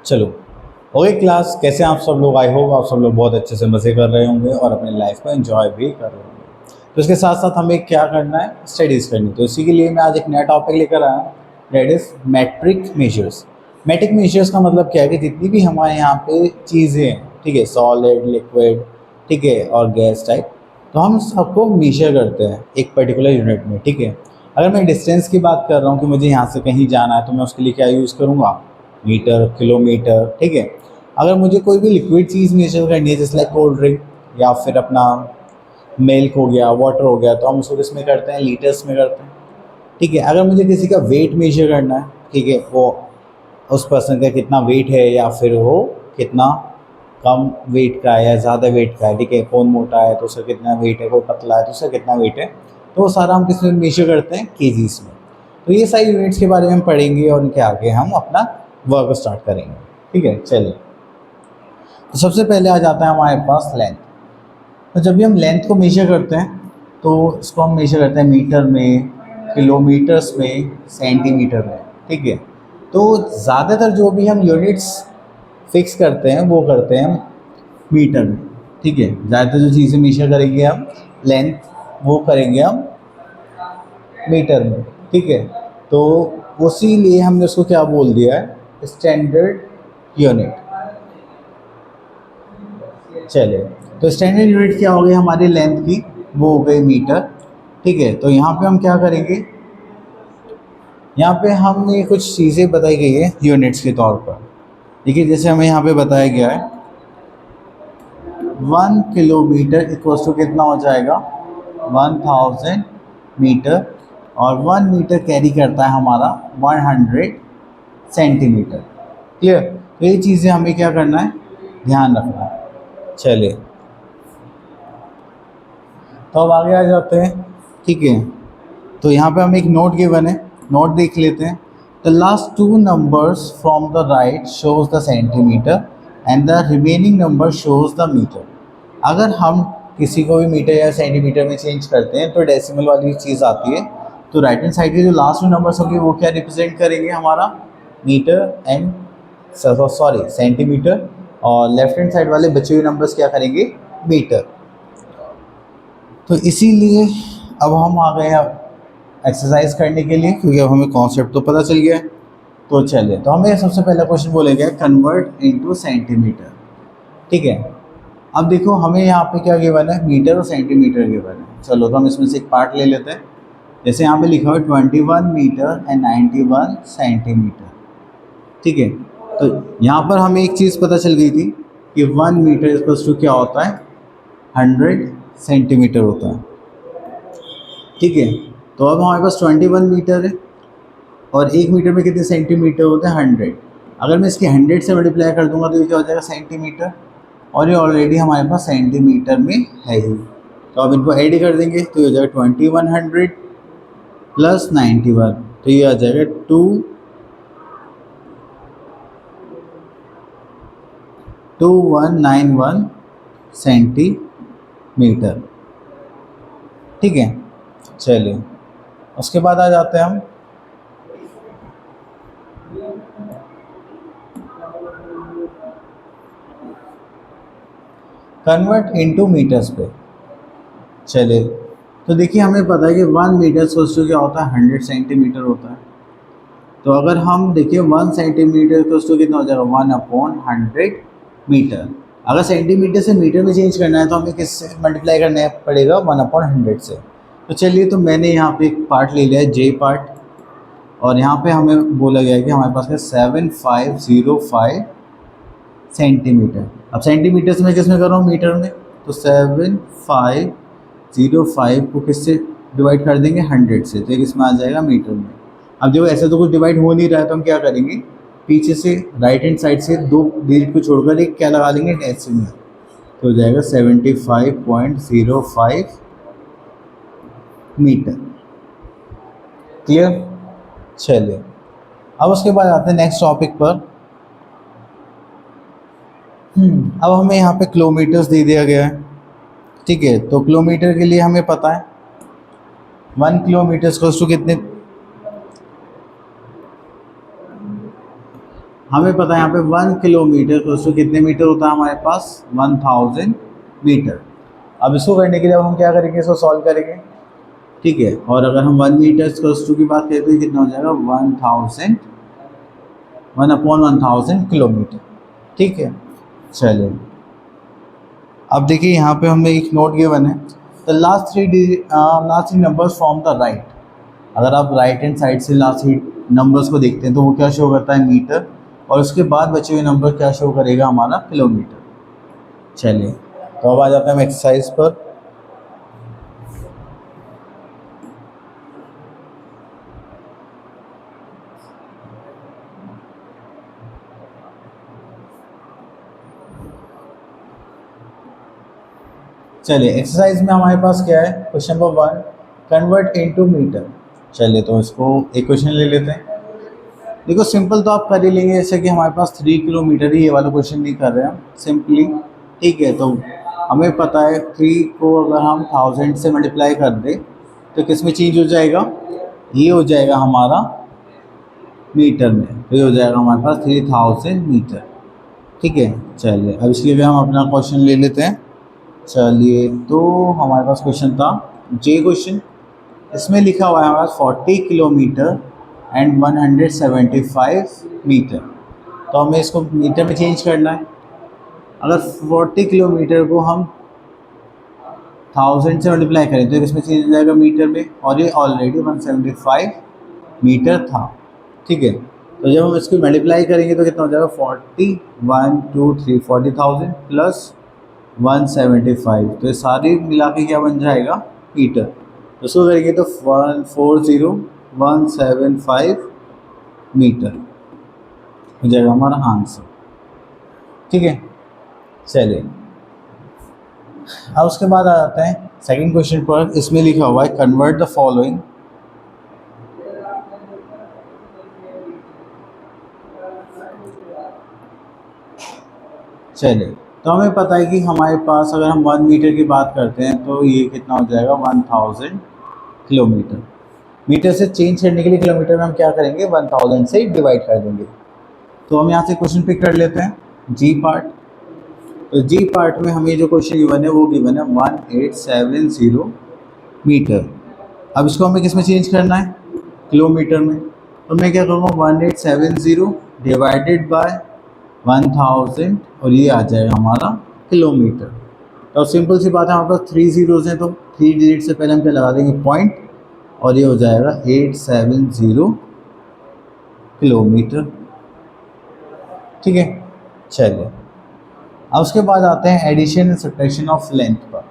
चलो। Okay class, कैसे हैं आप सब लोग? आई होप आप सब लोग बहुत अच्छे से मज़े कर रहे होंगे और अपनी लाइफ को एंजॉय भी कर रहे होंगे। तो इसके साथ साथ हमें क्या करना है, स्टडीज़ करनी। तो इसी के लिए मैं आज एक नया टॉपिक लेकर आया हूँ, that is metric measures. Metric measures का मतलब क्या है कि जितनी भी हमारे यहाँ पे चीज़ें हैं, ठीक है, सॉलिड, लिक्विड, ठीक है, और गैस टाइप, तो हम सबको मेजर करते हैं एक पर्टिकुलर यूनिट में, ठीक है। अगर मैं डिस्टेंस की बात कर रहा हूँ कि मुझे यहाँ से कहीं जाना है, तो मैं उसके लिए क्या यूज़ करूँगा? मीटर, किलोमीटर, ठीक है। अगर मुझे कोई भी लिक्विड चीज़ मेजर करनी है, जैसे लाइक कोल्ड ड्रिंक या फिर अपना मिल्क हो गया, वाटर हो गया, तो हम उसको किस में करते हैं? लीटर्स में करते हैं, ठीक है। अगर मुझे किसी का वेट मेजर करना है, ठीक है, वो उस पर्सन का कितना वेट है या फिर वो कितना कम वेट का है या ज़्यादा वेट का है, ठीक है। कौन मोटा है तो उसका कितना वेट है, कोई पतला है तो उसका कितना वेट है, तो वो सारा हम किस में मेजर करते हैं? केजीज़ में। तो ये सारी यूनिट्स के बारे में हम पढ़ेंगे और इनके आगे हम अपना वर्क स्टार्ट करेंगे, ठीक है। चलिए, तो सबसे पहले आ जाता है हमारे पास लेंथ। तो जब भी हम लेंथ को मेजर करते हैं तो इसको हम मेजर करते हैं मीटर में, किलोमीटर्स में, सेंटीमीटर में, ठीक है। तो ज़्यादातर जो भी हम यूनिट्स फिक्स करते हैं वो करते हैं हम मीटर में, ठीक है। ज़्यादातर जो चीज़ें मेजर करेंगे हम लेंथ, वो करेंगे हम मीटर में, ठीक है। तो उसी लिए हमने उसको क्या बोल दिया है? Standard unit. चलिए, तो स्टैंडर्ड यूनिट क्या हो गई हमारी लेंथ की? वो हो गई मीटर, ठीक है। तो यहाँ पे हम क्या करेंगे? यहाँ पे हमें कुछ चीज़ें बताई गई है यूनिट्स के तौर पर। देखिए, जैसे हमें यहाँ पे बताया गया है 1 किलोमीटर इक्वल्स टू कितना हो जाएगा? 1000 मीटर। और 1 मीटर कैरी करता है हमारा 100 सेंटीमीटर। क्लियर? तो ये चीज़ें हमें क्या करना है? ध्यान रखना है। चलिए, तो अब आगे आ जाते हैं, ठीक है। तो यहाँ पे हम एक नोट गिवन है, नोट देख लेते हैं। The last two numbers from the right shows the centimetre and the remaining number shows the metre. अगर हम किसी को भी मीटर या सेंटीमीटर में चेंज करते हैं तो डेसिमल वाली चीज़ आती है। तो राइट हैंड साइड के जो लास्ट टू नंबर्स होंगे वो क्या रिप्रेजेंट करेंगे? हमारा मीटर एंड सॉरी सेंटीमीटर। और लेफ्ट हैंड साइड वाले बचे हुए नंबर्स क्या करेंगे? मीटर। तो इसीलिए अब हम आ गए हैं एक्सरसाइज करने के लिए, क्योंकि अब हमें कॉन्सेप्ट तो पता चल गया है। तो चलिए, तो हमें सबसे पहला क्वेश्चन बोलेगा कन्वर्ट इनटू सेंटीमीटर, ठीक है। अब देखो, हमें यहाँ पे क्या गिवन है? मीटर और सेंटीमीटर गिवन है। चलो, तो हम इसमें से एक पार्ट ले लेते हैं। जैसे यहाँ पे लिखा हुआ है 21 मीटर एंड 91 सेंटीमीटर, ठीक है। तो यहाँ पर हमें एक चीज़ पता चल गई थी कि 1 मीटर इक्वल्स टू क्या होता है? 100 सेंटीमीटर होता है, ठीक है। तो अब हमारे पास 21 मीटर है और 1 मीटर में कितने सेंटीमीटर होते हैं? 100। अगर मैं इसके 100 से मल्टीप्लाई कर दूंगा तो ये क्या हो जाएगा? सेंटीमीटर। और ये ऑलरेडी हमारे पास सेंटीमीटर में है ही, तो अब इनको ऐड कर देंगे तो ये हो जाएगा 2100 प्लस 91, तो ये आ जाएगा 2191 सेंटीमीटर, ठीक है। चलिए, उसके बाद आ जाते हैं हम कन्वर्ट इनटू मीटर्स पे। चलिए, तो देखिए, हमें पता है कि 1 मीटर सोचो क्या होता है? 100 सेंटीमीटर होता है। तो अगर हम देखिए 1 सेंटीमीटर तो कितना हो जाएगा? 1/100 मीटर। अगर सेंटीमीटर से मीटर में चेंज करना है तो हमें किससे मल्टीप्लाई करना पड़ेगा? 1/100 से। तो चलिए, तो मैंने यहाँ पे एक पार्ट ले लिया है, जे पार्ट। और यहाँ पे हमें बोला गया है कि हमारे पास है 7505 सेंटीमीटर। अब सेंटीमीटर से मैं किस में कर रहा हूँ? मीटर में। तो 7505 को किससे डिवाइड कर देंगे? 100 से, तो ये किस में आ जाएगा? मीटर में। अब देखो, ऐसे तो कुछ डिवाइड हो नहीं रहा है, तो हम क्या करेंगे? पीछे से राइट हैंड साइड से 2 डिजिट को छोड़कर एक क्या लगा लेंगे? डेसिमल। तो हो जाएगा 75.05 मीटर। क्लियर? चलिए, अब उसके बाद आते हैं नेक्स्ट टॉपिक पर। अब हमें यहाँ पे किलोमीटर्स दे दिया गया है। ठीक है, तो किलोमीटर के लिए हमें पता है 1 किलोमीटर टू कितने, हमें पता है यहाँ पे 1 किलोमीटर टू कितने मीटर होता है हमारे पास 1000 मीटर। अब इसको करने के लिए अब हम क्या करेंगे, इसको सॉल्व करेंगे। ठीक है, और अगर हम 1 मीटर टू की बात करें तो ये कितना हो जाएगा 1000 1/1000 किलोमीटर। ठीक है, चलिए अब देखिए यहाँ पे हमें एक नोट गिवन है, the last three numbers from the right. अगर आप राइट हैंड साइड से लास्ट थ्री नंबर्स को देखते हैं तो वो क्या शो करता है मीटर, और उसके बाद बचे हुए नंबर क्या शो करेगा हमारा किलोमीटर। चलिए तो अब आ जाते हैं हम एक्सरसाइज पर। चलिए एक्सरसाइज में हमारे पास क्या है, question number 1 convert into metre. चलिए तो इसको एक क्वेश्चन ले लेते हैं। देखो सिंपल तो आप कर ही लेंगे, जैसे कि हमारे पास 3 किलोमीटर ही, ये वाला क्वेश्चन नहीं कर रहे हैं हम सिंपली। ठीक है, तो हमें पता है 3 को अगर हम 1000 से मल्टीप्लाई कर दें तो किस में चेंज हो जाएगा, ये हो जाएगा हमारा मीटर में, तो ये हो जाएगा हमारे पास 3000 मीटर। ठीक है, चलिए अब इसके लिए हम अपना क्वेश्चन ले लेते हैं। चलिए तो हमारे पास क्वेश्चन था जे क्वेश्चन, इसमें लिखा हुआ है हमारे पास 40 किलोमीटर एंड 175 मीटर। तो हमें इसको मीटर में चेंज करना है। अगर 40 किलोमीटर को हम 1000 से मल्टीप्लाई करें तो इसमें चेंज हो जाएगा मीटर में, और ये ऑलरेडी 175 मीटर था। ठीक है, तो जब हम इसको मल्टीप्लाई करेंगे तो कितना हो जाएगा 40 1 2 3 40,000 प्लस 175, तो ये सारी मिला के क्या बन जाएगा मीटर। तो इसको करेंगे तो 140,175 मीटर हो जाएगा हमारा आंसर। ठीक है, चलिए अब उसके बाद आ जाते हैं सेकंड क्वेश्चन पर। इसमें लिखा हुआ है कन्वर्ट द फॉलोइंग। चलिए तो हमें पता है कि हमारे पास अगर हम 1 मीटर की बात करते हैं तो ये कितना हो जाएगा 1000 किलोमीटर। मीटर से चेंज करने के लिए किलोमीटर में हम क्या करेंगे 1000 से डिवाइड कर देंगे। तो हम यहाँ से क्वेश्चन पिक कर लेते हैं जी पार्ट। तो जी पार्ट में हमें जो क्वेश्चन गिवन है वो गिवन है 1870 मीटर। अब इसको हमें किस में चेंज करना है, किलोमीटर में। तो मैं क्या करूँगा 1870 डिवाइडेड बाय 1000 और ये आ जाएगा हमारा किलोमीटर। तो सिंपल सी बात है, हमारे पास 3 जीरोज़ हैं तो 3 डिजिट से पहले हम क्या लगा देंगे पॉइंट, और ये हो जाएगा 870 किलोमीटर। ठीक है, चलिए अब उसके बाद आते हैं addition and subtraction of length पर।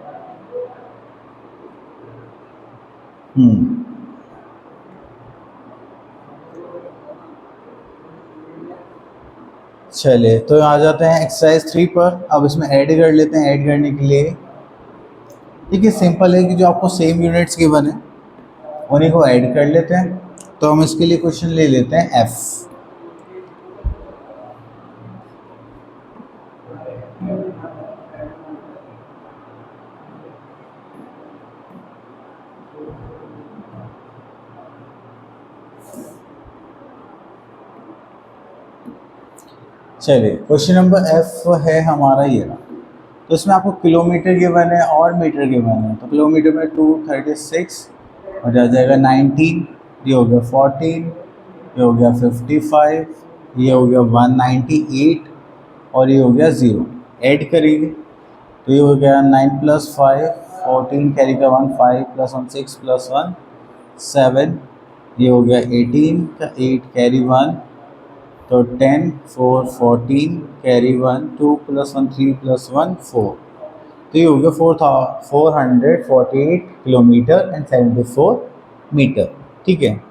चलिए तो आ जाते हैं एक्सरसाइज 3 पर। अब इसमें ऐड कर लेते हैं। ऐड करने के लिए देखिए सिंपल है कि जो आपको सेम यूनिट्स गिवन है उन्हीं को ऐड कर लेते हैं। तो हम इसके लिए क्वेश्चन ले लेते हैं एफ। चलिए क्वेश्चन नंबर एफ है हमारा ये रहा। तो इसमें आपको किलोमीटर गिवन है और मीटर गिवन है। तो किलोमीटर में 236 और आ जाएगा 19, ये हो गया 14, ये हो गया 55, ये हो गया 198 और ये हो गया 0। ऐड करेंगे तो ये हो गया 9 + 5 14, कैरी का 1 5 + 1 6 + 1 7, ये हो गया 18 का 8 कैरी 1, तो 10 4 14 कैरी 1 2 + 1 3 + 1 4, तो ये हो गया 448 किलोमीटर एंड 74 मीटर। ठीक है,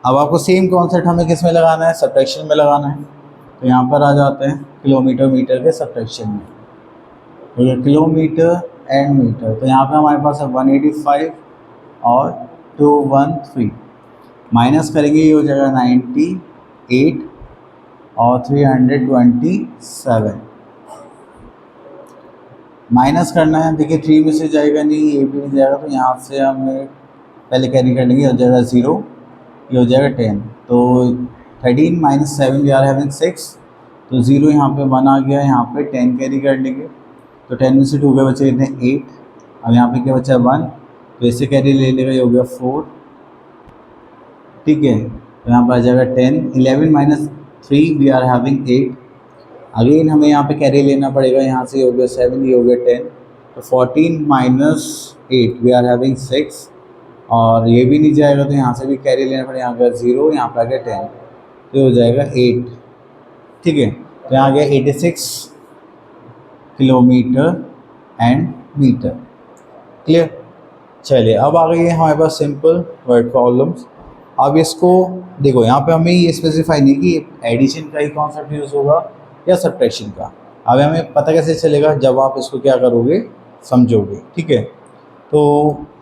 अब आपको सेम कॉन्सेप्ट हमें किस में लगाना है, सब्ट्रैक्शन में लगाना है। तो यहाँ पर आ जाते हैं किलोमीटर मीटर के सब्ट्रैक्शन में। तो ये किलोमीटर एंड मीटर, तो यहाँ पे हमारे पास है 185 और 213, माइनस करेंगे ये हो जाएगा 98 और 327 माइनस करना है। देखिए 3 में से जाएगा नहीं, ये भी नहीं जाएगा, तो यहाँ से हमें पहले कैरी कर लेंगे, हो जाएगा 0, ये हो जाएगा 10। तो 13 माइनस 7 वी आर हैविंग 6, तो 0 यहाँ पे 1 आ गया, यहाँ पे 10 कैरी कर लेंगे, तो 10 में से 2 के बचे कितने 8, अब यहाँ पे क्या बचा 1, तो इससे कैरी ले लेगा, ये हो गया 4, ठीक है। तो यहाँ पर आ जाएगा 10, 11 minus 3 we are having 8, again हमें यहाँ पे कैरी लेना पड़ेगा, यहाँ से हो गया 7, ये हो गया 10, तो 14 माइनस 8 वी आर हैविंग 6, और ये भी नहीं जाएगा, तो यहाँ से भी कैरी लेना पड़ेगा, यहाँ गया 0, यहाँ पे आ गया 10, तो ये हो जाएगा 8, ठीक है। तो यहाँ आ गया 86 किलोमीटर एंड मीटर, क्लियर। चलिए अब आ गई है हमारे पास सिंपल वर्ड प्रॉब्लम्स। अब इसको देखो, यहाँ पे हमें ये स्पेसिफाई नहीं कि एडिशन का ही कॉन्सेप्ट यूज़ होगा या सब्ट्रैक्शन का। अब हमें पता कैसे चलेगा, जब आप इसको क्या करोगे, समझोगे, ठीक है। तो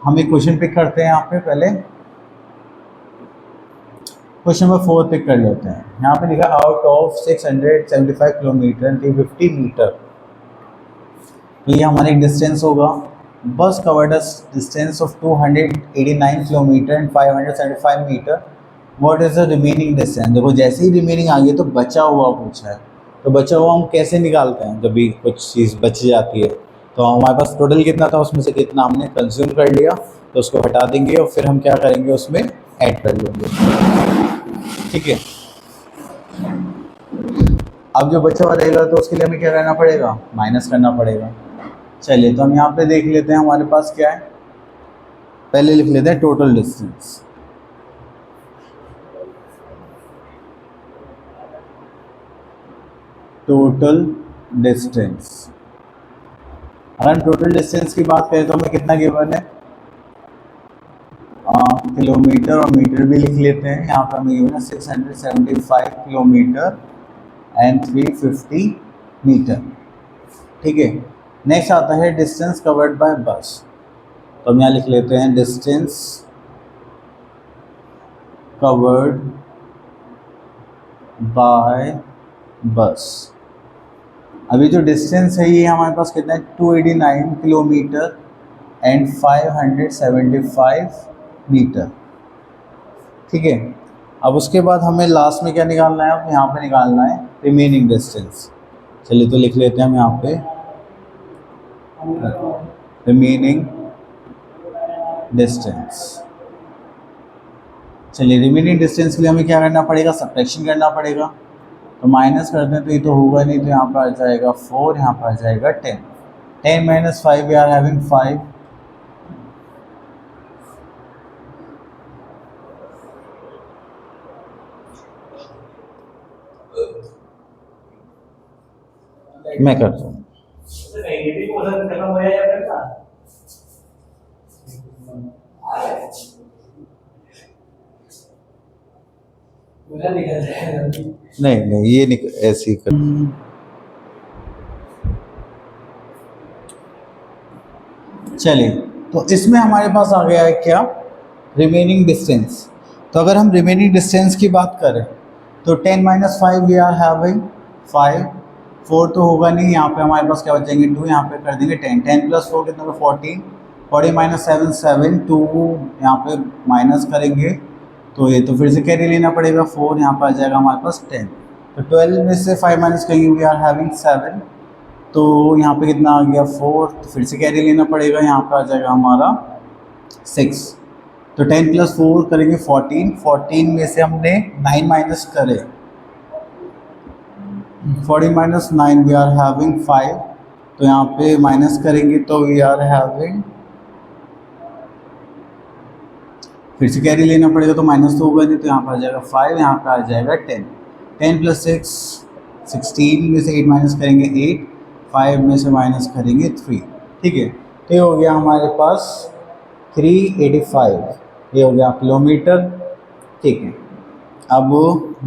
हम एक क्वेश्चन पिक करते हैं यहाँ पे, पहले क्वेश्चन नंबर 4 पिक कर लेते हैं। यहाँ पे लिखा आउट ऑफ 675 किलोमीटर 350 मीटर, तो ये हमारा एक डिस्टेंस होगा। Bus covered a distance of 289 kilometre and 575 metre, what is the remaining distance. देखो जैसे ही रिमेनिंग आ गई तो बचा हुआ पूछा है, तो बचा हुआ हम कैसे निकालते हैं, जब भी कुछ चीज़ बच जाती है, तो हमारे पास टोटल कितना था, उसमें से कितना हमने कंज्यूम कर लिया, तो उसको हटा देंगे और फिर हम क्या करेंगे, उसमें ऐड कर लेंगे, ठीक है। अब जो बचा हुआ रहेगा तो उसके लिए हमें क्या करना पड़ेगा, माइनस करना पड़ेगा। चलिए तो हम यहाँ पे देख लेते हैं हमारे पास क्या है, पहले लिख लेते हैं टोटल डिस्टेंस। टोटल डिस्टेंस, अगर हम टोटल डिस्टेंस की बात करें तो हमें कितना गिवन है, किलोमीटर और मीटर भी लिख लेते हैं। यहाँ पर हमें गिवन है 675 किलोमीटर एंड 350 मीटर, ठीक है। नेक्स्ट आता है डिस्टेंस कवर्ड बाय बस, तो हम यहाँ लिख लेते हैं डिस्टेंस कवर्ड बाय बस। अभी जो डिस्टेंस है ये हमारे पास कितना है, 289 किलोमीटर एंड 575 मीटर, ठीक है। अब उसके बाद हमें लास्ट में क्या निकालना है, अब यहाँ पे निकालना है रिमेनिंग डिस्टेंस। चलिए तो लिख लेते हैं हम यहाँ पे रिमेनिंग डिस्टेंस। चलिए रिमेनिंग डिस्टेंस के लिए हमें क्या करना पड़ेगा, सब्ट्रैक्शन करना पड़ेगा, तो माइनस करते हैं तो ये तो होगा नहीं, तो यहाँ पर आ जाएगा 4, यहाँ पर आ जाएगा 10, 10 माइनस 5 वी आर हैविंग 5, मैं करता हूँ। नहीं नहीं ये ऐसे ही कर, चलिए तो इसमें हमारे पास आ गया है क्या, रिमेनिंग डिस्टेंस। तो अगर हम रिमेनिंग डिस्टेंस की बात करें तो 10 माइनस 5 वी आर हैविंग 5, 4 तो होगा नहीं, यहाँ पे हमारे पास क्या बचेंगे 2, यहाँ पे कर देंगे 10, 10 प्लस 4 कितना, 14, 40 माइनस 7 7, 2 यहाँ पे माइनस करेंगे, तो ये तो फिर से कैरी लेना पड़ेगा 4, यहाँ पर आ जाएगा हमारे पास 10, तो 12 में से 5 माइनस करेंगे वी आर हैविंग 7, तो यहाँ पे कितना आ गया 4, तो फिर से कैरी लेना पड़ेगा, यहाँ पर आ जाएगा हमारा 6, तो 10 प्लस 4 करेंगे 14, 14 में से हमने 9 माइनस करे, 40 माइनस 9 वी आर हैविंग 5, तो यहाँ पे माइनस करेंगे तो वी आर हैविंग, फिर से कैरी लेना पड़ेगा, तो माइनस तो होगा नहीं, तो यहाँ पर आ जाएगा 5, यहाँ पर आ जाएगा 10, 10 प्लस 6 16 में से 8 माइनस करेंगे 8, 5 में से माइनस करेंगे 3, ठीक है। तो ये हो गया हमारे पास 385, ये हो गया किलोमीटर, ठीक है। अब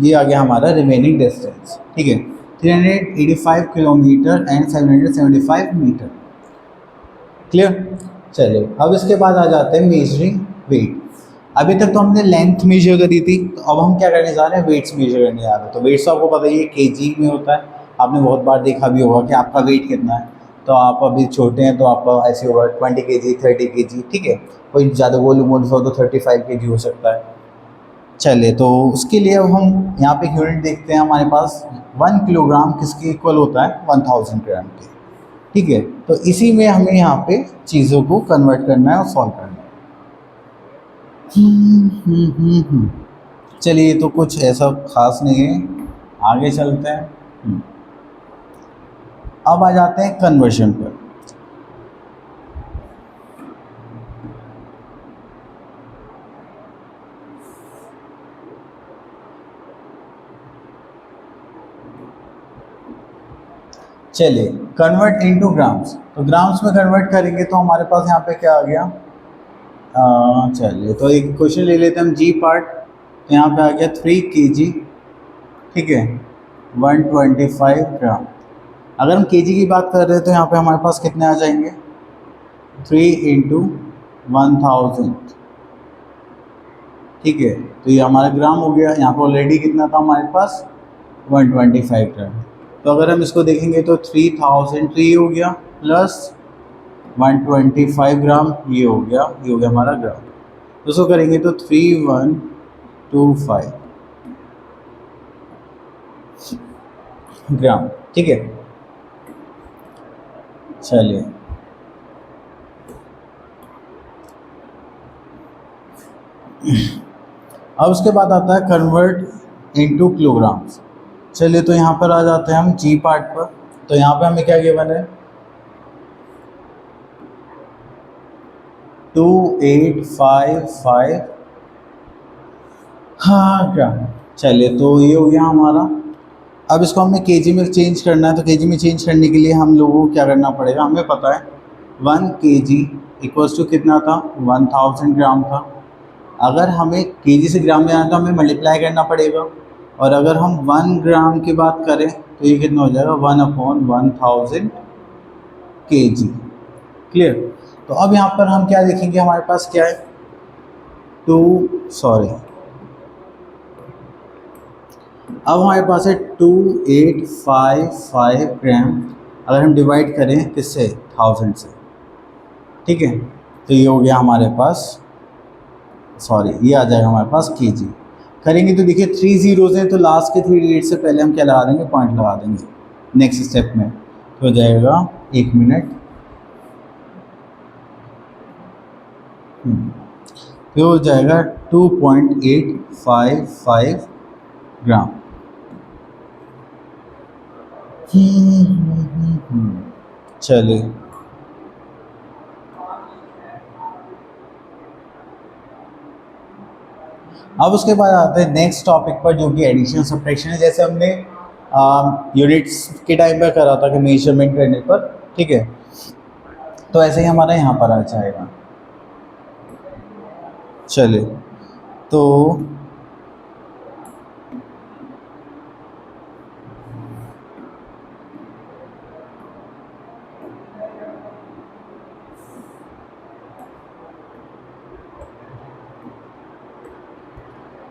ये आ गया हमारा रिमेनिंग डिस्टेंस, ठीक है, 385 किलोमीटर एंड 775 मीटर, क्लियर। चलिए अब इसके बाद आ जाते हैं मेजरिंग वेट। अभी तक तो हमने लेंथ मेजर करी थी, तो अब हम क्या करने जा रहे हैं, वेट्स मेजर करने जा रहे हैं। तो वेट्स तो आपको पता ही है केजी में होता है, आपने बहुत बार देखा भी होगा कि आपका वेट कितना है। तो आप अभी छोटे हैं तो आपका ऐसे होगा 20 kg 30 kg, ठीक है। कोई ज़्यादा गोलू मोलू हो तो 35 kg हो सकता है। चलिए, तो उसके लिए अब हम यहाँ पे एक यूनिट देखते हैं हमारे पास। 1 किलोग्राम किसके इक्वल होता है, 1000 ग्राम के, ठीक है। तो इसी में हमें यहाँ पे चीज़ों को कन्वर्ट करना है और सॉल्व करना है। हम्म। चलिए, ये तो कुछ ऐसा खास नहीं है, आगे चलते हैं। अब आ जाते हैं कन्वर्शन पर। चलिए, कन्वर्ट इनटू ग्राम्स। तो ग्राम्स में कन्वर्ट करेंगे तो हमारे पास यहाँ पे क्या आ गया, चलिए तो एक क्वेश्चन ले लेते हैं हम, जी पार्ट। तो यहाँ पे आ गया 3 kg, ठीक है, 125 ग्राम। अगर हम केजी की बात कर रहे हैं तो यहाँ पे हमारे पास कितने आ जाएंगे, 3 × 1000, ठीक है। तो ये हमारा ग्राम हो गया। यहाँ पर ऑलरेडी कितना था हमारे पास, 125 ग्राम। तो अगर हम इसको देखेंगे तो 3000 तो ये हो गया, प्लस 125 ग्राम ये हो गया, ये हो गया हमारा ग्राम। तो इसको करेंगे तो 3125 ग्राम, ठीक है। चलिए, अब उसके बाद आता है कन्वर्ट इनटू किलोग्राम्स। चलिए, तो यहाँ पर आ जाते हैं हम जी पार्ट पर। तो यहाँ पे हमें क्या गिवन है, 2855 हाँ ग्राम। चलिए, तो ये हो गया हमारा। अब इसको हमें केजी में चेंज करना है। तो केजी में चेंज करने के लिए हम लोगों को क्या करना पड़ेगा, हमें पता है 1 kg इक्वल्स टू कितना था, 1000 ग्राम था। अगर हमें केजी से ग्राम में आना तो हमें मल्टीप्लाई करना पड़ेगा। और अगर हम 1 ग्राम की बात करें तो ये कितना हो जाएगा, 1/1000 kg। क्लियर। तो अब यहाँ पर हम क्या देखेंगे, हमारे पास क्या है, अब हमारे पास है 2855 ग्राम। अगर हम डिवाइड करें किससे, 1000 से, ठीक है। तो ये हो गया हमारे पास, ये आ जाएगा हमारे पास केजी। करेंगे तो देखिए 3 ज़ीरोज़ हैं, तो लास्ट के 3 डिजिट से पहले हम क्या लगा देंगे, पॉइंट लगा देंगे नेक्स्ट स्टेप में। तो हो जाएगा 1 मिनट। तो हो जाएगा 2.855 ग्राम। चलिए, अब उसके बाद आते हैं नेक्स्ट टॉपिक पर, जो कि एडिशन सब्ट्रैक्शन है। जैसे हमने यूनिट्स के टाइम पर करा था कि मेजरमेंट करने पर, ठीक है। तो ऐसे ही हमारा यहाँ पर आ जाएगा। चलिए, तो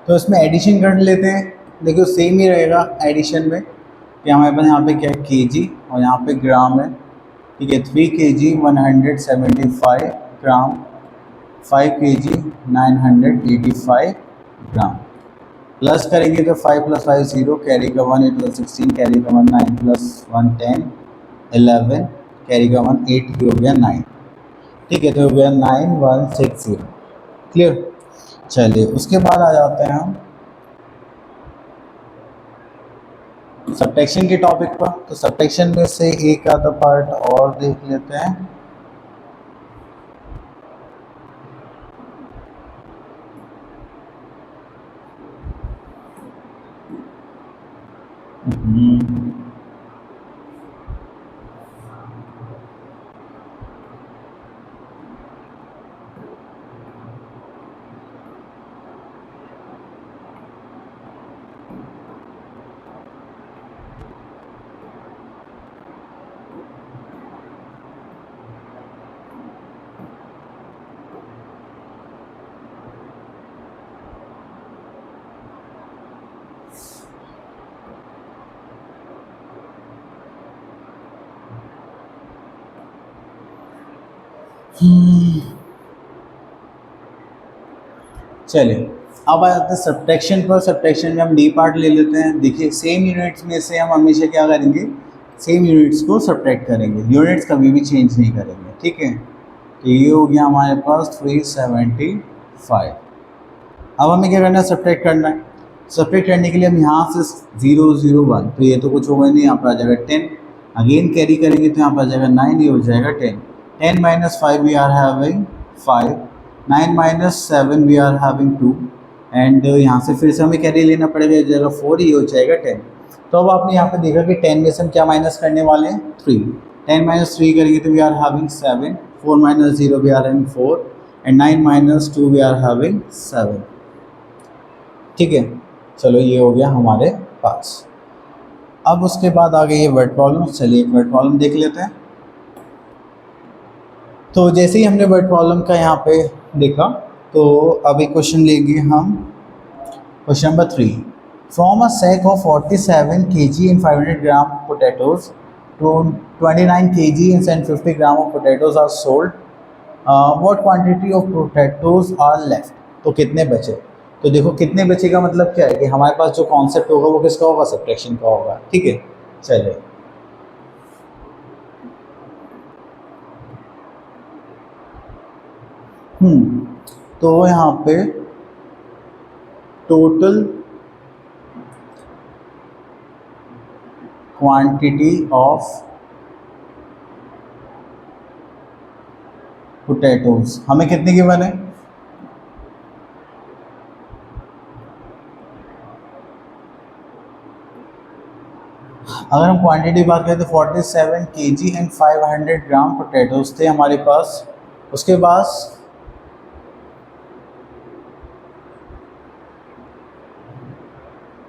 इसमें एडिशन कर लेते हैं। देखिए सेम ही रहेगा एडिशन में, कि हमारे पास यहाँ पे क्या है, केजी, और यहाँ पे ग्राम है, ठीक है। 3 kg 175 ग्राम, 5 kg 985 ग्राम। प्लस करेंगे तो 5 + 5 0, कैरी का 1 8 + 16, कैरी का 1 9 + 1 10 11, कैरी का 1 8, हो गया 9, ठीक है। तो हो गया 9160। क्लियर। चलिए, उसके बाद आ जाते हैं हम सब्ट्रैक्शन के टॉपिक पर। तो सब्ट्रैक्शन में से एक आधा पार्ट और देख लेते हैं। चलिए अब आ जाते हैं सब्ट्रैक्शन पर। सब्ट्रैक्शन में हम डी पार्ट ले लेते हैं। देखिए सेम यूनिट्स में से हम हमेशा क्या करेंगे, सेम यूनिट्स को सब्ट्रैक्ट करेंगे, यूनिट्स कभी भी चेंज नहीं करेंगे, ठीक है। तो ये हो गया हमारे पास 375। अब हमें क्या करना है, सब्ट्रैक्ट करना है। सब्ट्रैक्ट करने के लिए हम यहाँ से 0 0 1, तो ये तो कुछ होगा नहीं, यहाँ पर आ जाएगा 10। अगेन कैरी करेंगे तो यहाँ पर आ जाएगा 9, ये हो जाएगा 10। 10 minus 5 we are having 5, 9 minus 7 we are having 2, and यहाँ से फिर से हमें कैरी लेना पड़ेगा, ये जाएगा 4, ये हो जाएगा 10। तो अब आपने यहाँ पे देखा कि 10 में से हम क्या माइनस करने वाले हैं, 3। 10 माइनस 3 करेंगे तो we are having 7, 4 minus 0 we are having 4, and 9 minus 2 we are having 7, ठीक है। चलो ये हो गया हमारे पास। अब उसके बाद आ गई ये वर्ड प्रॉब्लम। चलिए एक वर्ड प्रॉब्लम देख लेते हैं। तो जैसे ही हमने वर्ड प्रॉब्लम का यहाँ पे देखा, तो अभी क्वेश्चन लेंगे हम। Question number 3, from a sack of 47 kg and 500 gram potatoes to 29 kg and 50 gram of potatoes are sold. What quantity of potatoes are left? तो कितने बचे। तो देखो कितने बचे का मतलब क्या है कि हमारे पास जो कॉन्सेप्ट होगा वो किसका होगा, सब्ट्रैक्शन का होगा, ठीक है। चलिए तो यहाँ पे टोटल क्वांटिटी ऑफ पोटैटोज हमें कितने गिवन है, अगर हम क्वांटिटी बात करें तो 47 kg एंड 500 ग्राम पोटैटोज थे हमारे पास। उसके बाद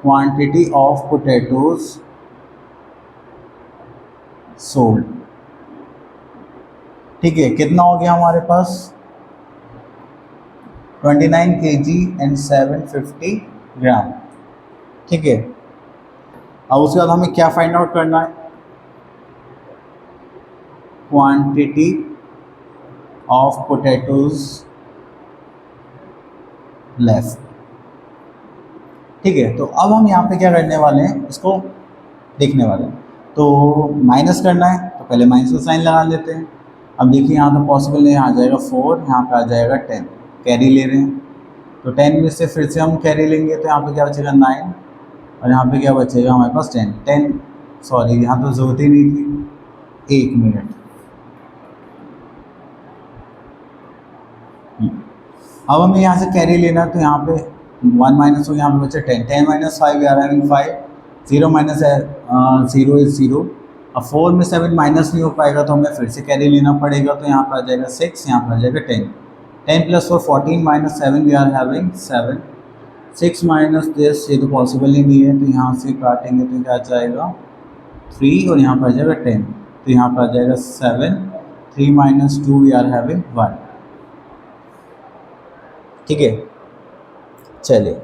क्वांटिटी ऑफ पोटैटोज सोल्ड, ठीक है, कितना हो गया हमारे पास 29 kg एंड 750 ग्राम, ठीक है। अब उसके बाद हमें क्या फाइंड आउट करना है, क्वांटिटी ऑफ पोटैटोज लेफ्ट, ठीक है। तो अब हम यहाँ पे क्या करने वाले हैं, इसको देखने वाले हैं। तो माइनस करना है तो पहले माइनस का साइन लगा लेते हैं। अब देखिए यहाँ तो पॉसिबल नहीं, यहाँ आ जाएगा 4, यहाँ पे आ जाएगा 10, कैरी ले रहे हैं तो 10 में से फिर से हम कैरी लेंगे तो यहाँ पे क्या बचेगा 9, और यहाँ पे क्या बचेगा हमारे पास 10। सॉरी यहाँ तो जरूरत ही नहीं थी, 1 मिनट। अब हमें यहाँ से कैरी लेना तो यहाँ पे 1 माइनस हो, यहाँ पे बचा 10। 10 minus 5 we are having 5, 0 minus 0 is 0। अब 4 में 7 माइनस नहीं हो पाएगा तो हमें फिर से कैरी लेना पड़ेगा, तो यहाँ पर आ जाएगा 6, यहाँ पर आ जाएगा 10। 10 plus 4 14 minus 7 we are having 7। 6 minus this, ये तो पॉसिबल ही नहीं है, तो यहाँ से काटेंगे तो क्या आ जाएगा 3, और यहाँ पर आ जाएगा 10, तो यहाँ पर आ जाएगा 7। 3 माइनस 2 वी आर हैविंग 1, ठीक है। चलिए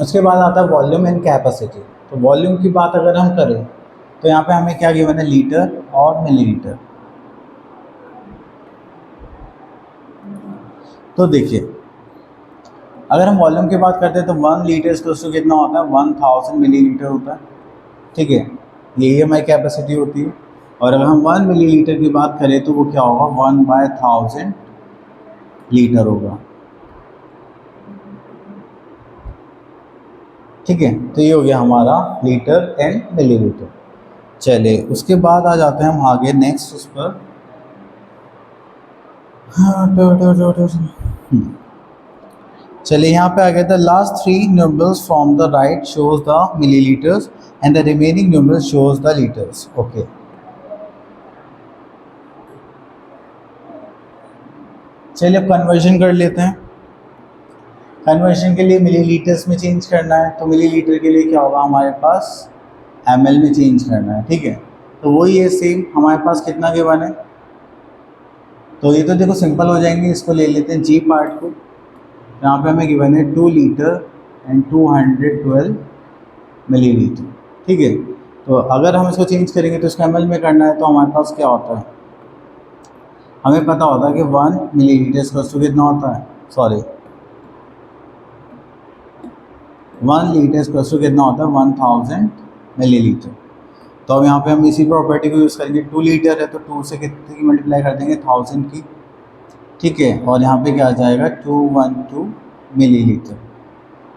उसके बाद आता है वॉल्यूम एंड कैपेसिटी। तो वॉल्यूम की बात अगर हम करें तो यहाँ पे हमें क्या गिवन है, लीटर और मिलीलीटर। तो देखिए अगर हम वॉल्यूम की बात करते हैं तो 1 लीटर इसको कितना होता है, 1000 मिलीलीटर होता है, ठीक है। यही हमारी कैपेसिटी होती है। और अगर हम 1 मिलीलीटर की बात करें तो वो क्या होगा, 1/1000 लीटर होगा, ठीक है। तो ये हो गया हमारा लीटर एंड मिलीलीटर। चलिए उसके बाद आ जाते हैं हम आगे नेक्स्ट उस पर। चलिए यहाँ पे आ गया था, last 3 numerals from the right shows the millilitres and the remaining numerals shows the litres, okay. चलिए अब कन्वर्जन कर लेते हैं। कन्वर्जन के लिए मिलीलीटर्स में चेंज करना है, तो मिलीलीटर के लिए क्या होगा हमारे पास, ml में चेंज करना है, ठीक है। तो वही है सेम, हमारे पास कितना गिवन है, तो ये तो देखो सिंपल हो जाएंगे। इसको ले लेते हैं जी पार्ट को। यहाँ पे हमें गिवन है 2 लीटर एंड 212 मिलीलीटर, ठीक है। तो अगर हम इसको चेंज करेंगे तो इसको ml में करना है, तो हमारे पास क्या होता है हमें पता होता है कि 1 मिलीलीटर कितना होता है, सॉरी 1 लीटर कितना होता है 1000 मिलीलीटर। तो अब यहाँ पे हम इसी प्रॉपर्टी को यूज़ करेंगे, 2 लीटर है तो 2 से कितने की मल्टीप्लाई कर देंगे 1000 की, ठीक है। और यहाँ पे क्या आ जाएगा 212 मिलीलीटर।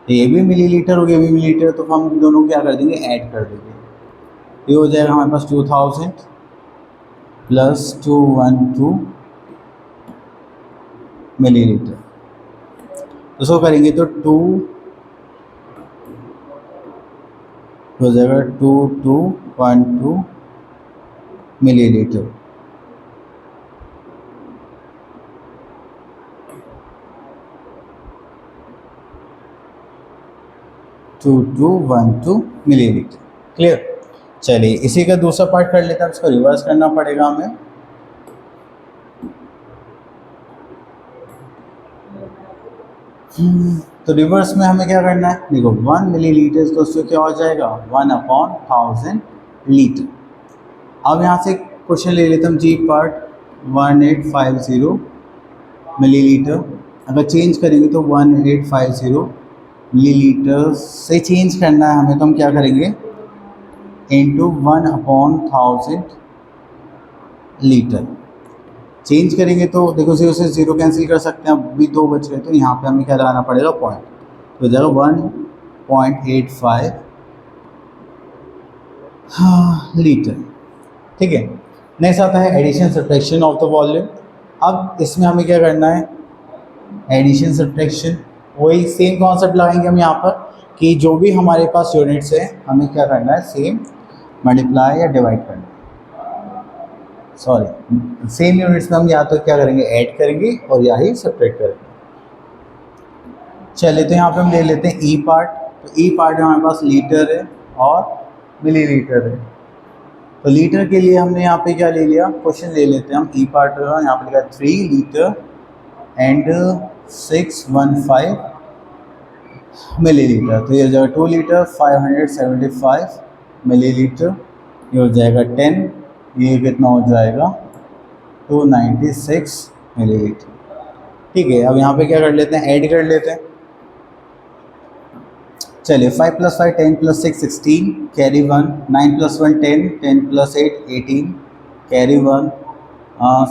तो ये भी मिलीलीटर हो गया, ये भी मिलीलीटर, तो हम दोनों क्या कर देंगे ऐड कर देंगे। ये हो जाएगा हमारे पास 2000 प्लस 212 मिलीलीटर। तो इसको करेंगे तो 2 हो जाएगा 2212 मिलीलीटर। Millilitre, clear. चलिए इसी का दूसरा पार्ट कर लेते हैं, इसको रिवर्स करना पड़ेगा हमें। तो रिवर्स में हमें क्या करना है, देखो 1 मिलीलीटर तो उससे क्या हो जाएगा 1/1000 लीटर। अब यहाँ से क्वेश्चन ले लेते हम जी पार्ट 1850 मिलीलीटर। अगर चेंज करेंगे तो 1850 मिलीलीटर से चेंज करना है हमें, तो हम क्या करेंगे इंटू 1/1000 लीटर। चेंज करेंगे तो देखो 0 से 0 कैंसिल कर सकते हैं, अब भी 2 बच गए, तो यहाँ पे हमें क्या लगाना पड़ेगा पॉइंट, तो हो जाएगा 1.85 लीटर, ठीक है। नेक्स्ट आता है addition subtraction of the volume. अब इसमें हमें क्या करना है एडिशन सब्ट्रैक्शन, वही सेम कॉन्सेप्ट लगाएंगे हम यहाँ पर कि जो भी हमारे पास यूनिट्स है हमें क्या करना है सेम मल्टीप्लाई या डिवाइड करना है, सॉरी सेम यूनिट्स में हम या तो क्या करेंगे ऐड करेंगे और या ही सब्ट्रैक्ट करेंगे। चलिए तो यहाँ पे हम ले लेते हैं ई पार्ट। तो ई पार्ट में हमारे पास लीटर है और मिलीलीटर है। तो लीटर के लिए हमने यहाँ पे क्या ले लिया, क्वेश्चन ले लेते हैं हम ई पार्ट का, यहाँ पे लिखा 3 लीटर एंड 615 मिलीलीटर। तो ये हो जाएगा 2 लीटर 575 मिलीलीटर, ये हो जाएगा 10, ये कितना हो जाएगा 296 मिलीलीटर, ठीक है। अब यहाँ पे क्या कर लेते हैं ऐड कर लेते हैं। चलिए 5 + 5 10 + 6 16 कैरी 1, 9 + 1 10, 10 + 8 18 कैरी 1,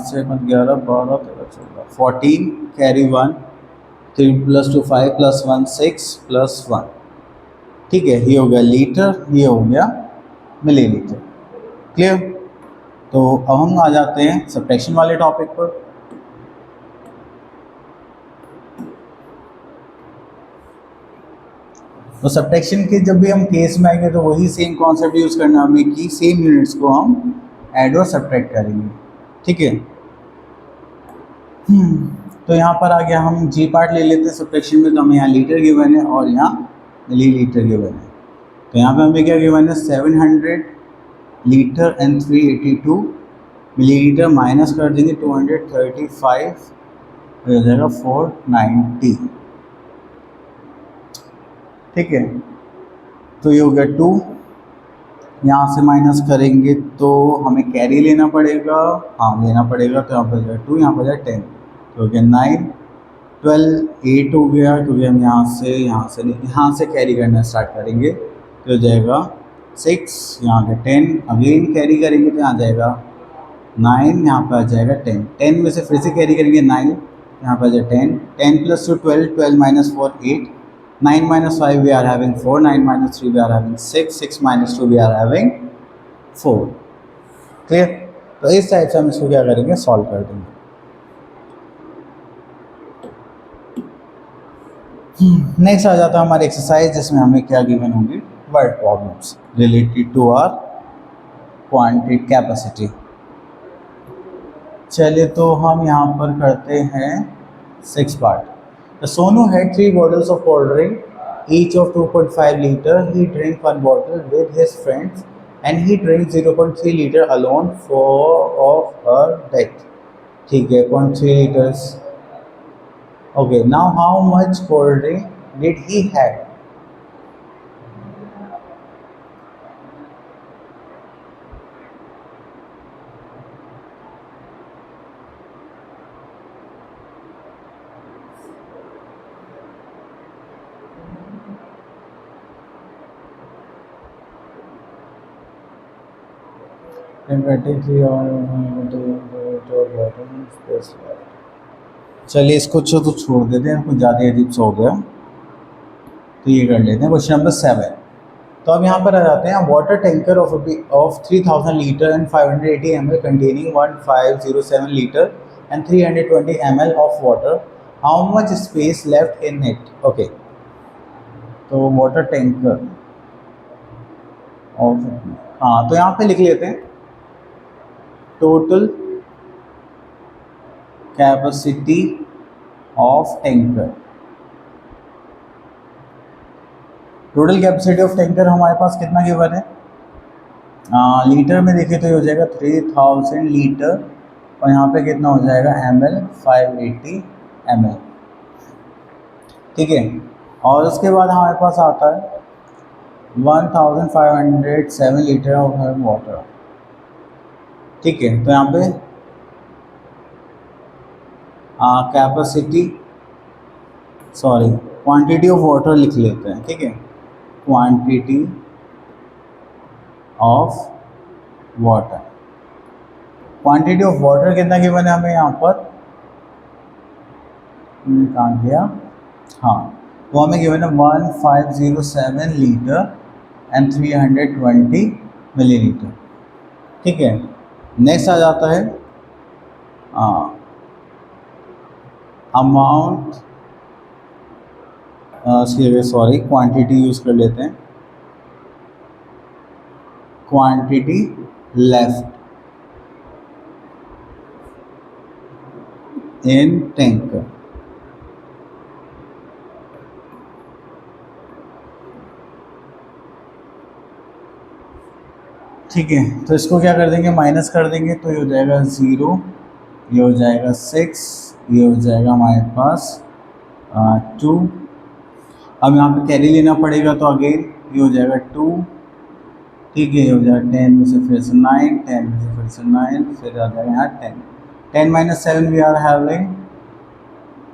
7 11 12 13 14 14 कैरी 1, 3 + 2 5 + 1 6 + 1, ठीक है। ये हो गया लीटर, ये हो गया मिलीलीटर, क्लियर। तो अब हम आ जाते हैं सब्ट्रैक्शन वाले टॉपिक पर। तो सब्ट्रैक्शन के जब भी हम केस में आएंगे तो वही सेम कॉन्सेप्ट यूज़ करना हमें कि सेम यूनिट्स को हम ऐड और सब्ट्रैक्ट करेंगे, ठीक है। तो यहाँ पर आ गया, हम जी पार्ट ले लेते हैं सब्ट्रैक्शन में। तो हमें यहाँ लीटर गिवन है और यहाँ मिलीलीटर गिवन है। तो यहाँ पे हमें क्या गिवन है 700 लीटर एंड 382 मिलीलीटर, माइनस कर देंगे 235, हो जाएगा 490, ठीक है। तो ये हो गया 2, यहाँ से माइनस करेंगे तो हमें कैरी लेना पड़ेगा, हाँ लेना पड़ेगा, तो यहाँ पर जाए 2, यहाँ पर जाए 10, तो हो गया 9 12 8 हो गया, क्योंकि हम यहाँ से कैरी करना स्टार्ट करेंगे, तो हो जाएगा 6, यहाँ पे 10 अगेन कैरी करेंगे तो यहाँ जाएगा 9, यहाँ पर आ जाएगा 10, 10 में से फिर से कैरी करेंगे 9, यहाँ पर आ जाए 10, 10 + 2 12, 12 - 4 8, 9 - 5 we are having 4, 9 - 3 we are having 6, 6 - 2 we are having 4, clear. तो इस टाइप से हम इसको क्या करेंगे सॉल्व कर देंगे। नेक्स्ट आ जाता है हमारी एक्सरसाइज, जिसमें हमें क्या गिवन होंगी word problems related to our quantity capacity. चलिए तो हम यहाँ पर करते हैं 6 part. Sonu had 3 bottles of cold drink, each of 2.5 liter. He drank 1 bottle with his friends, and he drank 0.3 liter alone for of her death. ठीक है 0.3 liters. Okay, now how much cold drink did he have? चलिए इसको तो छोड़ देते हैं, कुछ ज़्यादा अजीब सा हो गया, तो ये कर लेते हैं क्वेश्चन नंबर 7। तो अब यहाँ पर आ जाते हैं, water tanker of 3000 litre and 580 ml containing 1507 litre and 320 ml of water, how much space left in it. Okay, तो वाटर टैंकर ऑफ, हाँ तो यहाँ पे लिख लेते हैं total capacity of tanker. Total capacity of tanker हमारे पास कितना गिवन है, लीटर में देखें तो ये हो जाएगा 3000 लीटर, और यहाँ पे कितना हो जाएगा ml 580 ml, ठीक है। और उसके बाद हमारे पास आता है 1507 लीटर ऑफ वाटर, ठीक है। तो यहाँ पे कैपेसिटी क्वांटिटी ऑफ वाटर लिख लेते हैं, ठीक है, quantity of water. Quantity of water कितना गिवन है हमें यहाँ पर, कहाँ गया, हाँ वो हमें गिवन है 1507 लीटर एंड 320 मिलीलीटर, ठीक है। नेक्स्ट आ जाता है अमाउंट, क्वांटिटी यूज़ कर लेते हैं, क्वांटिटी लेफ्ट इन टैंकर, ठीक है। तो इसको क्या कर देंगे, माइनस कर देंगे, तो ये हो जाएगा 0, ये हो जाएगा 6, ये हो जाएगा हमारे पास 2। अब यहाँ पे कैरी लेना पड़ेगा, तो अगेन ये हो जाएगा 2, ठीक है। ये हो जाएगा 10 में से फिर से 9, 10 में से फिर से 9, फिर आ जाएगा यहाँ 10। 10 minus 7 we are having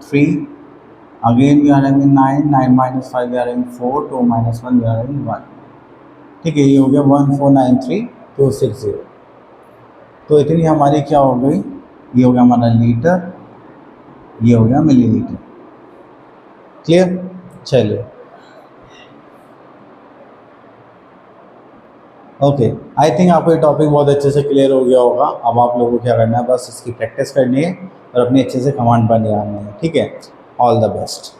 3, again we are having 9, 9 minus 5 we are having 4, 2 minus 1 we are having 1, ठीक है। ये हो गया 1493260। तो इतनी हमारी क्या हो गई, ये हो गया हमारा लीटर, ये हो गया मिलीलीटर, क्लियर। चलिए ओके, आई थिंक आपको ये टॉपिक बहुत अच्छे से क्लियर हो गया होगा। अब आप लोगों को क्या करना है, बस इसकी प्रैक्टिस करनी है और अपनी अच्छे से कमांड बनानी है, ठीक है। All the best.